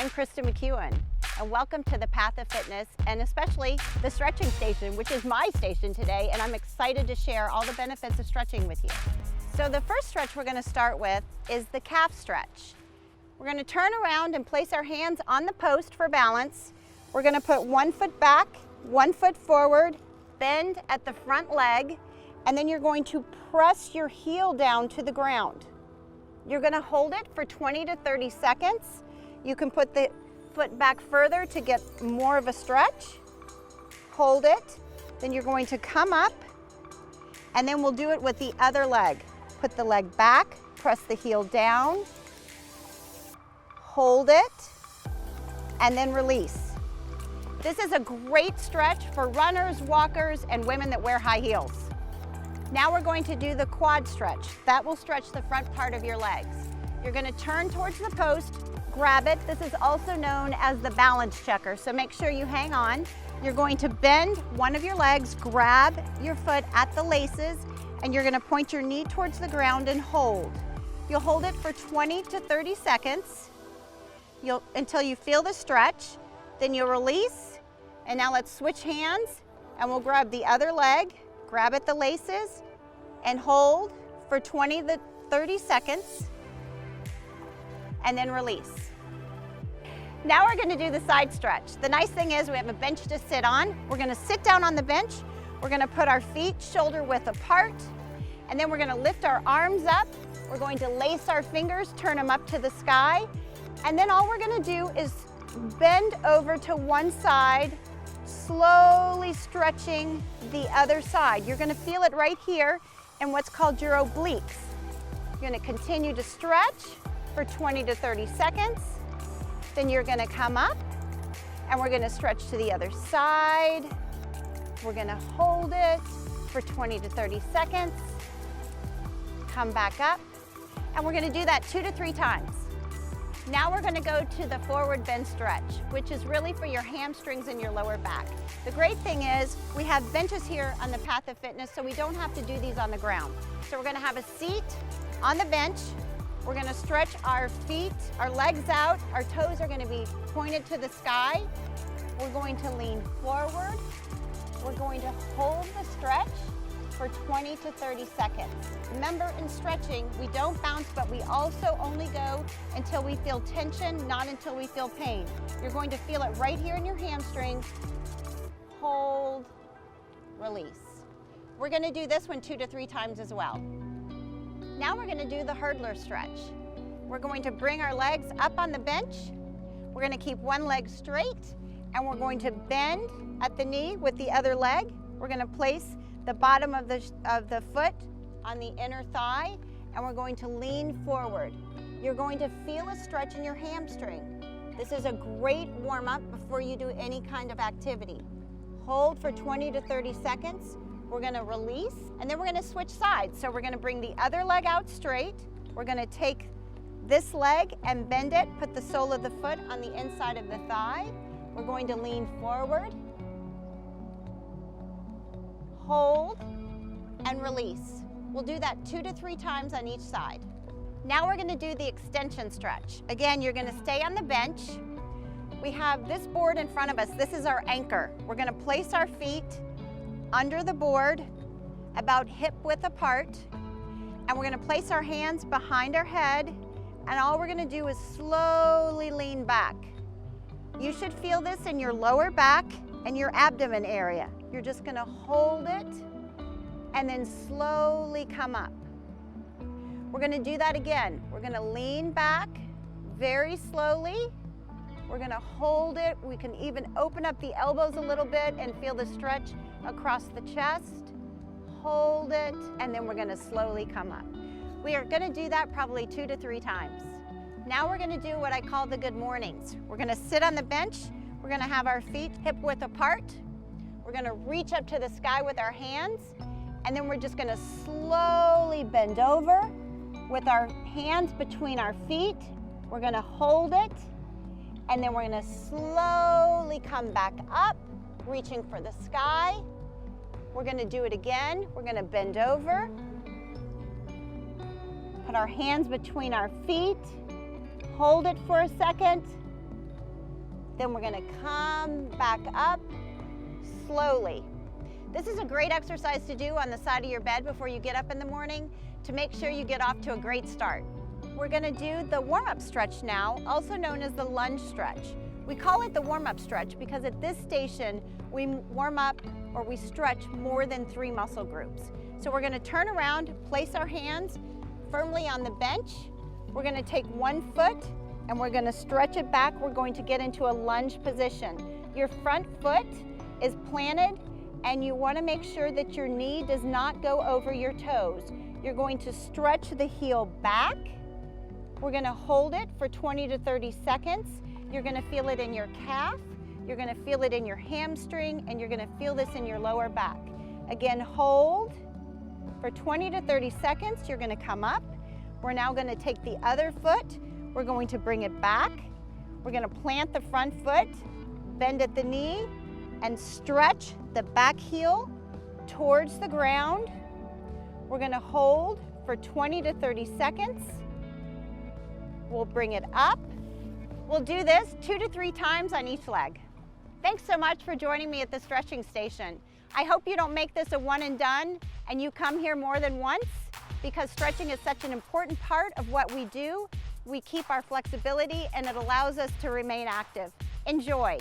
I'm Kristin McEwen, and welcome to the Path of Fitness, and especially the stretching station, which is my station today, and I'm excited to share all the benefits of stretching with you. So the first stretch we're going to start with is the calf stretch. We're going to turn around and place our hands on the post for balance. We're going to put 1 foot back, 1 foot forward, bend at the front leg, and then you're going to press your heel down to the ground. You're going to hold it for 20 to 30 seconds. You can put the foot back further to get more of a stretch. Hold it. Then you're going to come up, and then we'll do it with the other leg. Put the leg back, press the heel down, hold it, and then release. This is a great stretch for runners, walkers, and women that wear high heels. Now we're going to do the quad stretch. That will stretch the front part of your legs. You're going to turn towards the post, grab it. This is also known as the balance checker, so make sure you hang on. You're going to bend one of your legs, grab your foot at the laces, and you're going to point your knee towards the ground and hold. You'll hold it for 20 to 30 seconds until you feel the stretch. Then you'll release, and now let's switch hands, and we'll grab the other leg, grab at the laces, and hold for 20 to 30 seconds, and then release. Now we're going to do the side stretch. The nice thing is we have a bench to sit on. We're going to sit down on the bench. We're going to put our feet shoulder width apart, and then we're going to lift our arms up. We're going to lace our fingers, turn them up to the sky, and then all we're going to do is bend over to one side, slowly stretching the other side. You're going to feel it right here in what's called your obliques. You're going to continue to stretch for 20 to 30 seconds. Then you're going to come up, and we're going to stretch to the other side. We're going to hold it for 20 to 30 seconds. Come back up, and we're going to do that 2 to 3 times. Now we're going to go to the forward bend stretch, which is really for your hamstrings and your lower back. The great thing is we have benches here on the Path of Fitness, so we don't have to do these on the ground. So we're going to have a seat on the bench. We're going to stretch our feet, our legs out. Our toes are going to be pointed to the sky. We're going to lean forward. We're going to hold the stretch for 20 to 30 seconds. Remember, in stretching, we don't bounce, but we also only go until we feel tension, not until we feel pain. You're going to feel it right here in your hamstrings. Hold, release. We're going to do this one 2 to 3 times as well. Now we're going to do the hurdler stretch. We're going to bring our legs up on the bench. We're going to keep one leg straight, and we're going to bend at the knee with the other leg. We're going to place the bottom of the foot on the inner thigh, and we're going to lean forward. You're going to feel a stretch in your hamstring. This is a great warm-up before you do any kind of activity. Hold for 20 to 30 seconds. We're going to release, and then we're going to switch sides. So we're going to bring the other leg out straight. We're going to take this leg and bend it, put the sole of the foot on the inside of the thigh. We're going to lean forward, hold, and release. We'll do that 2 to 3 times on each side. Now we're going to do the extension stretch. Again, you're going to stay on the bench. We have this board in front of us. This is our anchor. We're going to place our feet under the board, about hip width apart, and we're going to place our hands behind our head, and all we're going to do is slowly lean back. You should feel this in your lower back and your abdomen area. You're just going to hold it and then slowly come up. We're going to do that again. We're going to lean back very slowly. We're going to hold it. We can even open up the elbows a little bit and feel the stretch across the chest. Hold it, and then we're going to slowly come up. We are going to do that probably 2 to 3 times. Now we're going to do what I call the good mornings. We're going to sit on the bench. We're going to have our feet hip width apart. We're going to reach up to the sky with our hands, and then we're just going to slowly bend over with our hands between our feet. We're going to hold it, and then we're going to slowly come back up, reaching for the sky. We're going to do it again. We're going to bend over, put our hands between our feet, hold it for a second, Then we're gonna come back up slowly. This is a great exercise to do on the side of your bed before you get up in the morning to make sure you get off to a great start. We're gonna do the warm-up stretch now, also known as the lunge stretch. We call it the warm-up stretch because at this station, we warm up or we stretch more than 3 muscle groups. So we're gonna turn around, place our hands firmly on the bench. We're gonna take 1 foot and we're gonna stretch it back. We're going to get into a lunge position. Your front foot is planted and you wanna make sure that your knee does not go over your toes. You're going to stretch the heel back. We're gonna hold it for 20 to 30 seconds. You're gonna feel it in your calf, you're gonna feel it in your hamstring, and you're gonna feel this in your lower back. Again, hold for 20 to 30 seconds. You're gonna come up. We're now gonna take the other foot. We're going to bring it back. We're gonna plant the front foot, bend at the knee, and stretch the back heel towards the ground. We're gonna hold for 20 to 30 seconds. We'll bring it up. We'll do this 2 to 3 times on each leg. Thanks so much for joining me at the stretching station. I hope you don't make this a one and done and you come here more than once, because stretching is such an important part of what we do. We keep our flexibility and it allows us to remain active. Enjoy.